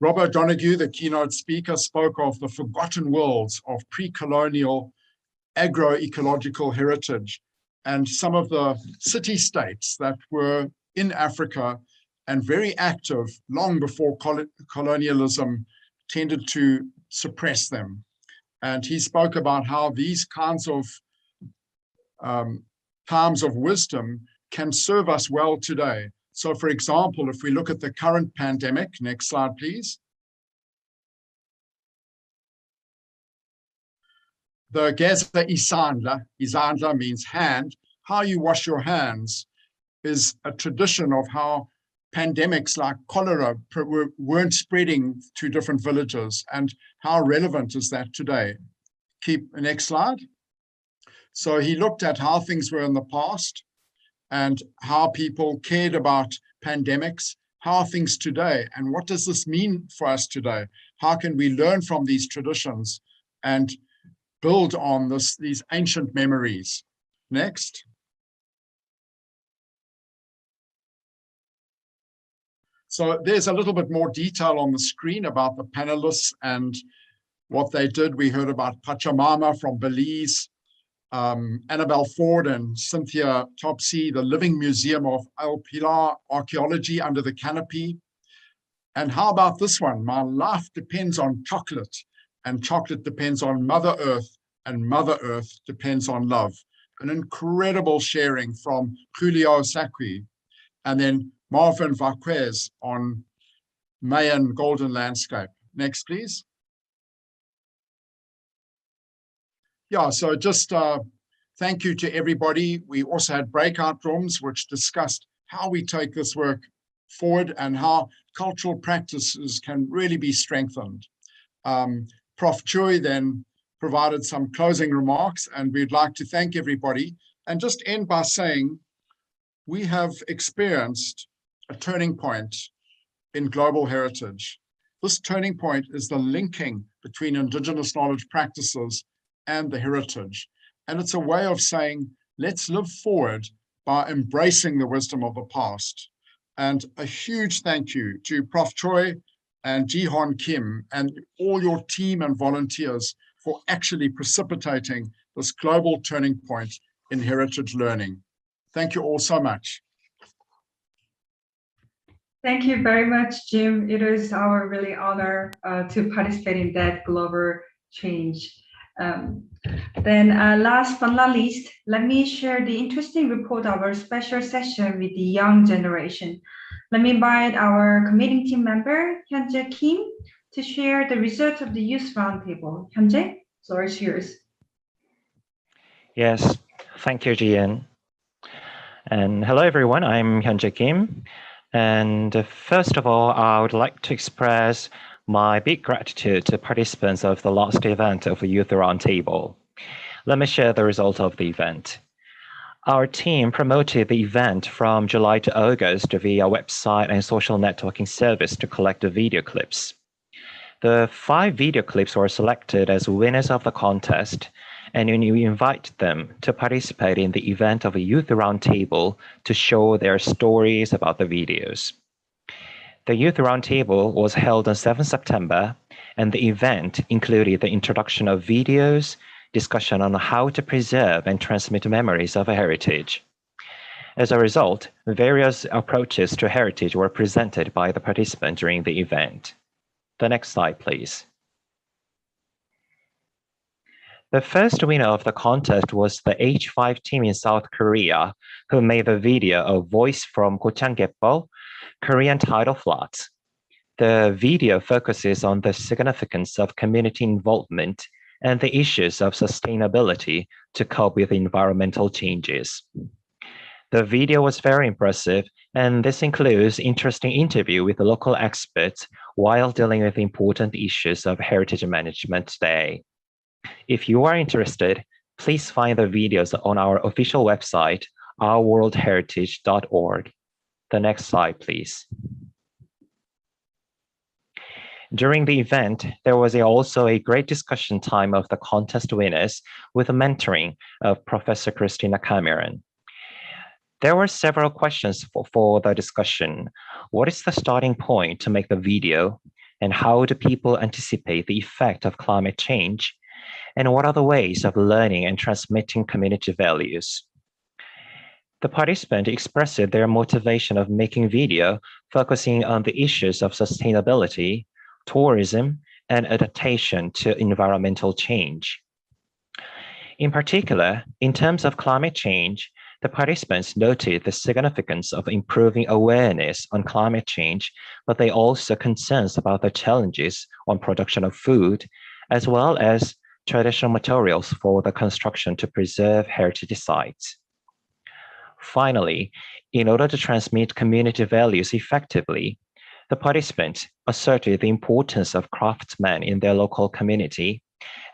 Rob O'Donoghue, the keynote speaker, spoke of the forgotten worlds of pre-colonial agroecological heritage and some of the city-states that were in Africa and very active long before colonialism tended to suppress them. And he spoke about how these kinds of times of wisdom can serve us well today. So for example, if we look at the current pandemic, next slide, please. The Geza Isandla means hand. How you wash your hands is a tradition of how pandemics like cholera weren't spreading to different villages, and how relevant is that today? Keep the next slide. So he looked at how things were in the past and how people cared about pandemics, how are things today, and what does this mean for us today? How can we learn from these traditions and build on these ancient memories? Next. So there's a little bit more detail on the screen about the panelists and what they did. We heard about Pachamama from Belize, Annabelle Ford and Cynthia Topsy, the Living Museum of El Pilar Archaeology under the canopy. And how about this one? My life depends on chocolate, and chocolate depends on Mother Earth, and Mother Earth depends on love. An incredible sharing from Julio Sacqui. And then Marvin Vaquez on Mayan Golden Landscape. Next, please. Yeah, so just thank you to everybody. We also had breakout rooms which discussed how we take this work forward and how cultural practices can really be strengthened. Prof. Choi then provided some closing remarks, and we'd like to thank everybody and just end by saying we have experienced a turning point in global heritage. This turning point is the linking between Indigenous knowledge practices and the heritage. And it's a way of saying, let's live forward by embracing the wisdom of the past. And a huge thank you to Prof. Choi and Ji-Hon Kim and all your team and volunteers for actually precipitating this global turning point in heritage learning. Thank you all so much. Thank you very much, Jim. It is our really honor to participate in that global change. Then last but not least, let me share the interesting report of our special session with the young generation. Let me invite our committee team member, Hyun-jae Kim, to share the results of the Youth Roundtable. Hyun-jae, floor is yours. Yes, thank you, Jian. And hello, everyone. I'm Hyun-jae Kim. And first of all, I would like to express my big gratitude to participants of the last event of the Youth Roundtable. Let me share the result of the event. Our team promoted the event from July to August via website and social networking service to collect the video clips. The 5 video clips were selected as winners of the contest, and we invite them to participate in the event of a Youth Roundtable to show their stories about the videos. The Youth Roundtable was held on 7 September, and the event included the introduction of videos, discussion on how to preserve and transmit memories of a heritage. As a result, various approaches to heritage were presented by the participants during the event. The next slide, please. The first winner of the contest was the H5 team in South Korea, who made the video of Voice from Gochanggepo, Korean tidal floods. The video focuses on the significance of community involvement and the issues of sustainability to cope with environmental changes. The video was very impressive, and this includes interesting interview with local experts while dealing with important issues of heritage management today. If you are interested, please find the videos on our official website, ourworldheritage.org. The next slide, please. During the event, there was also a great discussion time of the contest winners with the mentoring of Professor Christina Cameron. There were several questions for the discussion. What is the starting point to make the video? And how do people anticipate the effect of climate change? And what are the ways of learning and transmitting community values? The participants expressed their motivation of making video focusing on the issues of sustainability, tourism, and adaptation to environmental change. In particular, in terms of climate change, the participants noted the significance of improving awareness on climate change, but they also concerns about the challenges on production of food, as well as traditional materials for the construction to preserve heritage sites. Finally, in order to transmit community values effectively, the participants asserted the importance of craftsmen in their local community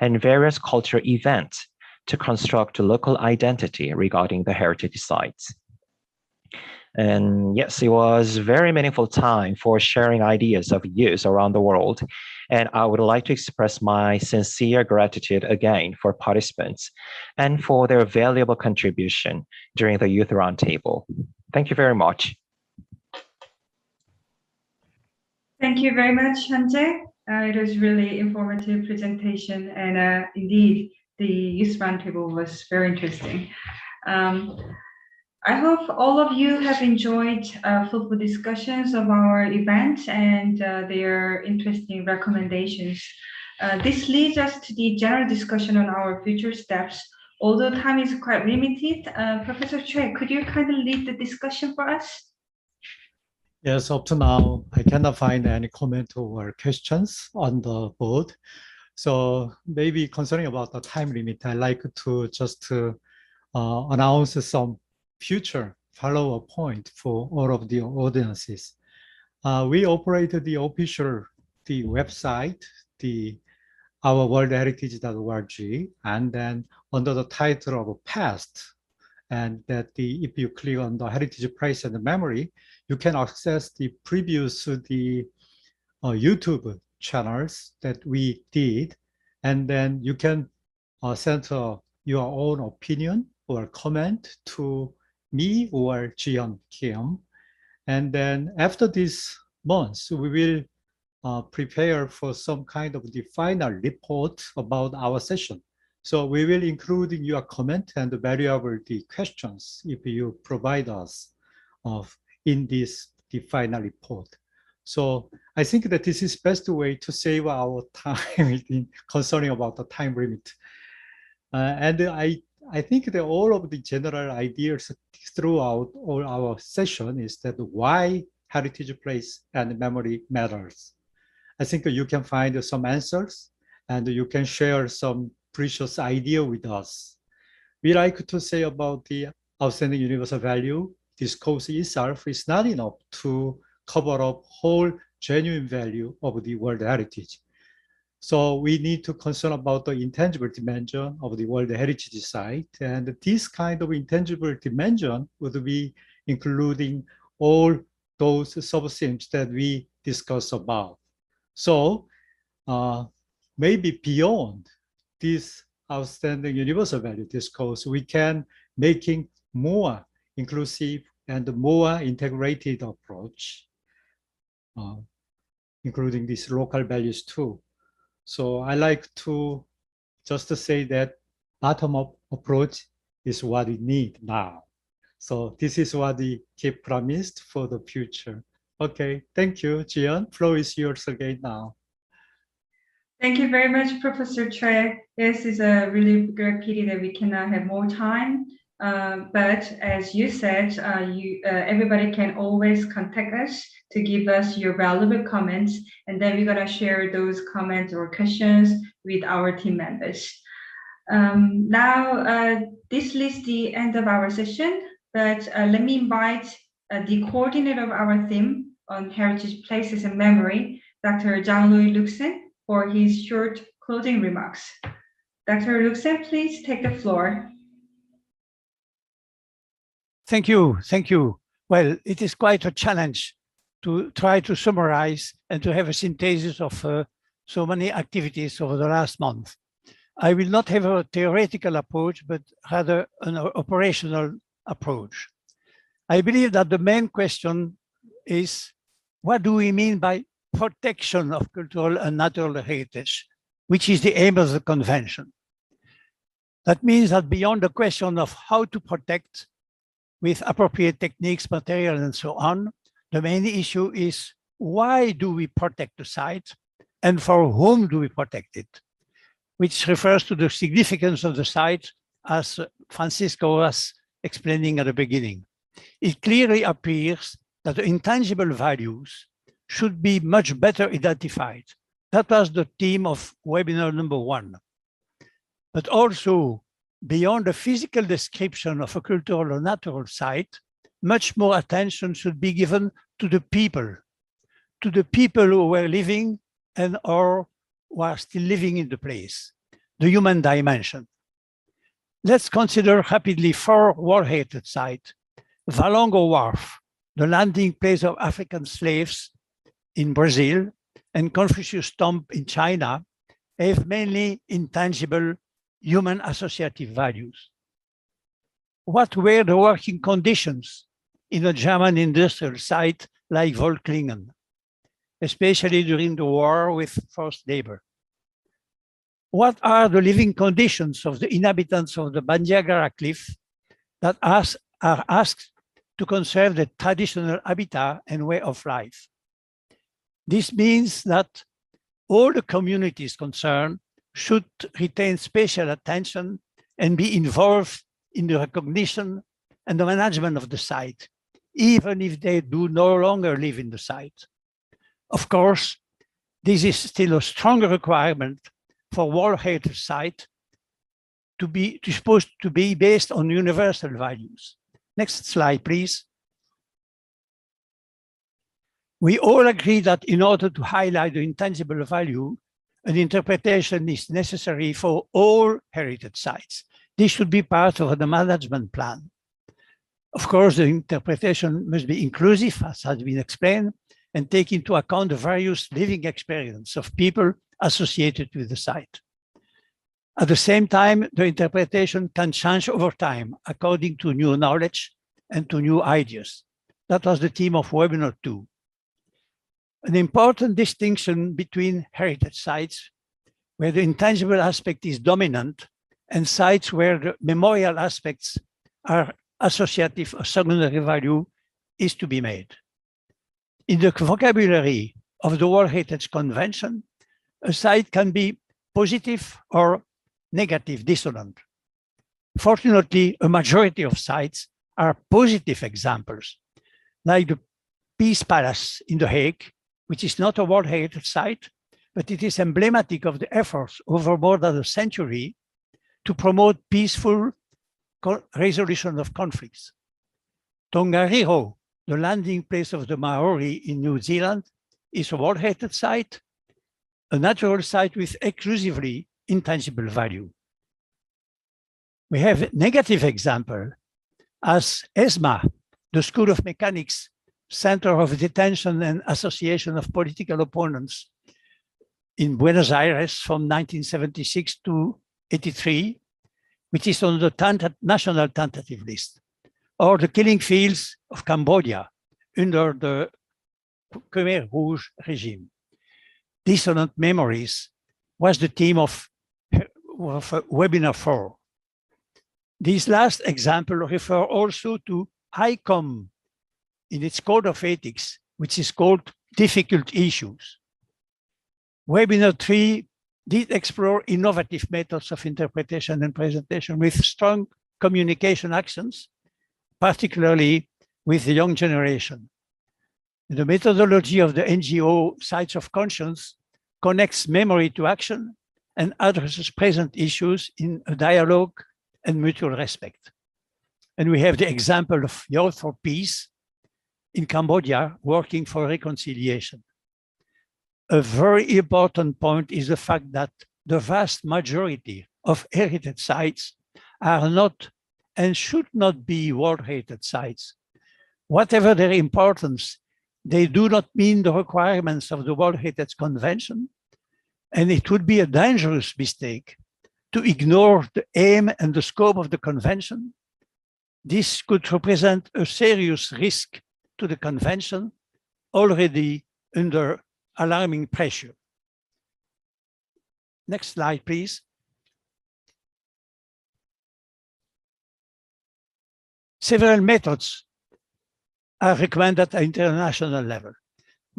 and various cultural events to construct a local identity regarding the heritage sites. And yes, it was a very meaningful time for sharing ideas of youth around the world. And I would like to express my sincere gratitude again for participants and for their valuable contribution during the Youth Roundtable. Thank you very much. Thank you very much, Hyunjae. It was really informative presentation, and indeed, the Youth Roundtable was very interesting. I hope all of you have enjoyed fruitful discussions of our event and their interesting recommendations. This leads us to the general discussion on our future steps. Although time is quite limited, Professor Choi, could you kind of lead the discussion for us? Yes, up to now, I cannot find any comment or questions on the board. So maybe concerning about the time limit, I'd like to just announce some future follow-up point for all of the audiences. We operated the official website, our worldheritage.org, and then under the title of past, and that if you click on the heritage, place, and memory, you can access the previous YouTube channels that we did, and then you can send your own opinion or comment to me or Jihyun Kim. And then after this month, we will prepare for some kind of the final report about our session. So we will include your comment and valuable questions if you provide us in the final report. So I think that this is best way to save our time concerning about the time limit. And I think that all of the general ideas throughout all our session is that why heritage, place, and memory matters. I think you can find some answers and you can share some precious idea with us. We like to say about the outstanding universal value. This course itself is not enough to cover up whole genuine value of the world heritage. So we need to concern about the intangible dimension of the World Heritage Site. And this kind of intangible dimension would be including all those subthemes that we discussed about. So maybe beyond this outstanding universal value discourse, we can making more inclusive and more integrated approach, including these local values too. So I like to just say that bottom-up approach is what we need now. So this is what we keep promised for the future. Okay, thank you, Jihyun. Floor is yours again now. Thank you very much, Professor Choi. Yes, it's a really great pity that we cannot have more time. But as you said, everybody can always contact us to give us your valuable comments, and then we're gonna share those comments or questions with our team members. Now, this is the end of our session, but let me invite the coordinator of our theme on heritage, places, and memory, Dr. Jean-Louis Luxen, for his short closing remarks. Dr. Luxen, please take the floor. Thank you. Thank you. Well, it is quite a challenge to try to summarize and to have a synthesis of so many activities over the last month. I will not have a theoretical approach, but rather an operational approach. I believe that the main question is, what do we mean by protection of cultural and natural heritage, which is the aim of the convention? That means that beyond the question of how to protect with appropriate techniques, material, and so on, the main issue is, why do we protect the site? and for whom do we protect it, which refers to the significance of the site, as Francisco was explaining at the beginning. It clearly appears that the intangible values should be much better identified. That was the theme of webinar number 1. But also, beyond the physical description of a cultural or natural site, much more attention should be given to the people who were living and or who are still living in the place, the human dimension. Let's consider rapidly 4 World Heritage sites. Valongo Wharf, the landing place of African slaves in Brazil, and Confucius Tomb in China, have mainly intangible human associative values. What were the working conditions in a German industrial site like Volklingen, especially during the war with forced labor? What are the living conditions of the inhabitants of the Bandiagara cliff that are asked to conserve the traditional habitat and way of life? This means that all the communities concerned should retain special attention and be involved in the recognition and the management of the site, even if they do no longer live in the site. Of course, this is still a strong requirement for World Heritage site supposed to be based on universal values. Next slide, please. We all agree that in order to highlight the intangible value, an interpretation is necessary for all heritage sites. This should be part of the management plan. Of course, the interpretation must be inclusive, as has been explained, and take into account the various living experience of people associated with the site. At the same time, the interpretation can change over time according to new knowledge and to new ideas. That was the theme of webinar 2. An important distinction between heritage sites where the intangible aspect is dominant and sites where the memorial aspects are associative or secondary value is to be made. In the vocabulary of the World Heritage Convention, a site can be positive or negative dissonant. Fortunately, a majority of sites are positive examples, like the Peace Palace in The Hague, which is not a World Heritage site, but it is emblematic of the efforts over more than a century to promote peaceful resolution of conflicts. Tongariro, the landing place of the Maori in New Zealand, is a World Heritage site, a natural site with exclusively intangible value. We have a negative example as ESMA, the School of Mechanics Center of Detention and Association of Political Opponents in Buenos Aires from 1976 to 83, which is on the national tentative list, or the killing fields of Cambodia under the Khmer Rouge regime. Dissonant memories was the theme of webinar 4. These last examples refer also to ICOM in its code of ethics, which is called difficult issues. Webinar 3 did explore innovative methods of interpretation and presentation with strong communication actions, particularly with the young generation. The methodology of the NGO Sites of Conscience connects memory to action and addresses present issues in a dialogue and mutual respect. And we have the example of Youth for Peace in Cambodia working for reconciliation. A very important point is the fact that the vast majority of heritage sites are not and should not be World Heritage sites. Whatever their importance, they do not meet the requirements of the World Heritage Convention, and it would be a dangerous mistake to ignore the aim and the scope of the convention. This could represent a serious risk to the convention, already under alarming pressure. Next slide, please. Several methods are recommended at international level.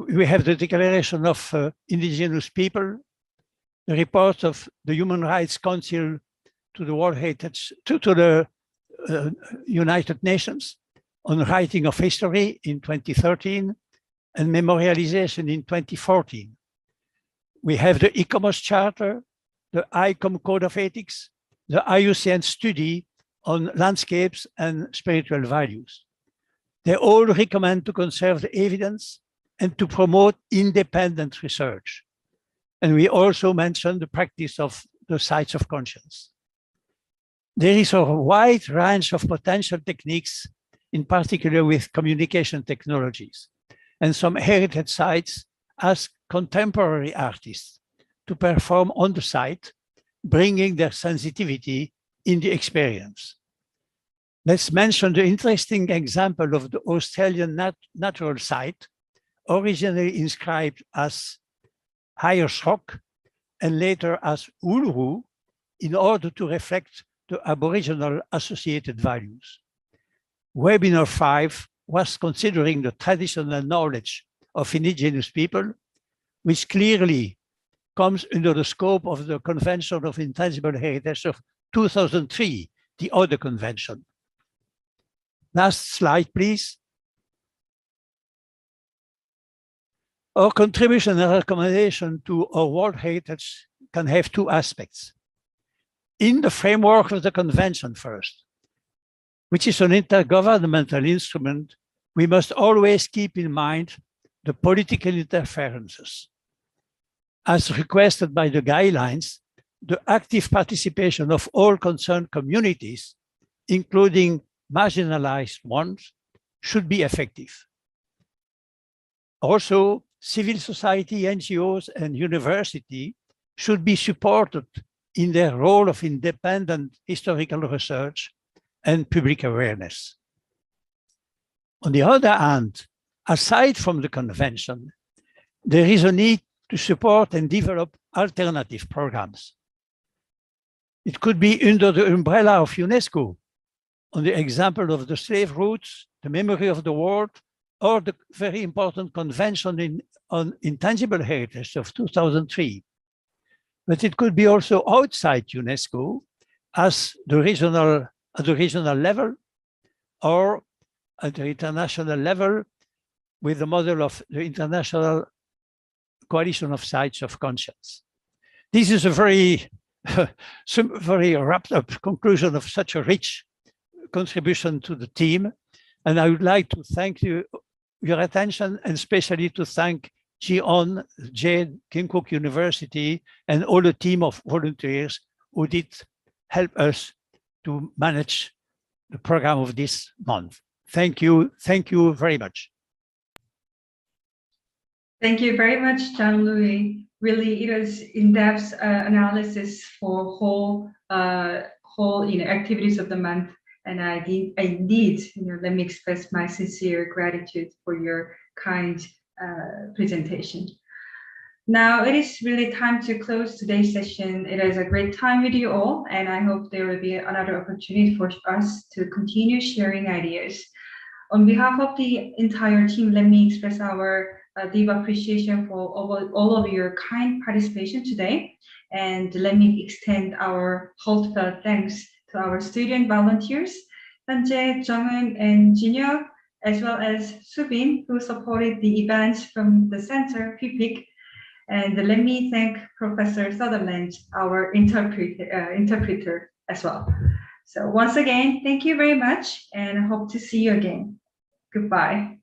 We have the Declaration of Indigenous People, the report of the Human Rights Council to the World Heritage, to the United Nations on writing of history in 2013 and memorialization in 2014. We have the Untitled Charter, the ICOM Code of Ethics, the IUCN study on landscapes and spiritual values. They all recommend to conserve the evidence and to promote independent research. And we also mentioned the practice of the sites of conscience. There is a wide range of potential techniques, in particular with communication technologies. And some heritage sites ask contemporary artists to perform on the site, bringing their sensitivity in the experience. Let's mention the interesting example of the Australian natural site, originally inscribed as Hyers Rock and later as Uluru, in order to reflect the Aboriginal associated values. Webinar 5 was considering the traditional knowledge of indigenous people, which clearly comes under the scope of the Convention of Intangible Heritage of 2003, the other convention. Last slide, please. Our contribution and recommendation to our World Heritage can have two aspects. In the framework of the convention first, which is an intergovernmental instrument, we must always keep in mind the political interferences. As requested by the guidelines, the active participation of all concerned communities, including marginalized ones, should be effective. Also, civil society, NGOs, and university should be supported in their role of independent historical research and public awareness. On the other hand, aside from the convention, there is a need to support and develop alternative programs. It could be under the umbrella of UNESCO, on the example of the slave routes, the memory of the world, or the very important Convention on Intangible Heritage of 2003. But it could be also outside UNESCO as at the regional level or at the international level with the model of the International Coalition of Sites of Conscience. This is a very, very wrapped up conclusion of such a rich contribution to the team. And I would like to thank you, your attention, and especially to thank Ji-On, Jade, Kim Cook University, and all the team of volunteers who did help us to manage the program of this month. Thank you very much. Thank you very much, Jean-Louis. Really, it was in-depth analysis for whole activities of the month, and I indeed, let me express my sincere gratitude for your kind presentation. Now it is really time to close today's session. It is a great time with you all, and I hope there will be another opportunity for us to continue sharing ideas. On behalf of the entire team, let me express our deep appreciation for all of your kind participation today, and let me extend our heartfelt thanks to our student volunteers, Hyunjae, Junghoon, and Jinyoung, as well as Subin, who supported the events from the center, PPIC. And let me thank Professor Sutherland, our interpreter as well. So once again, thank you very much, and I hope to see you again. Goodbye.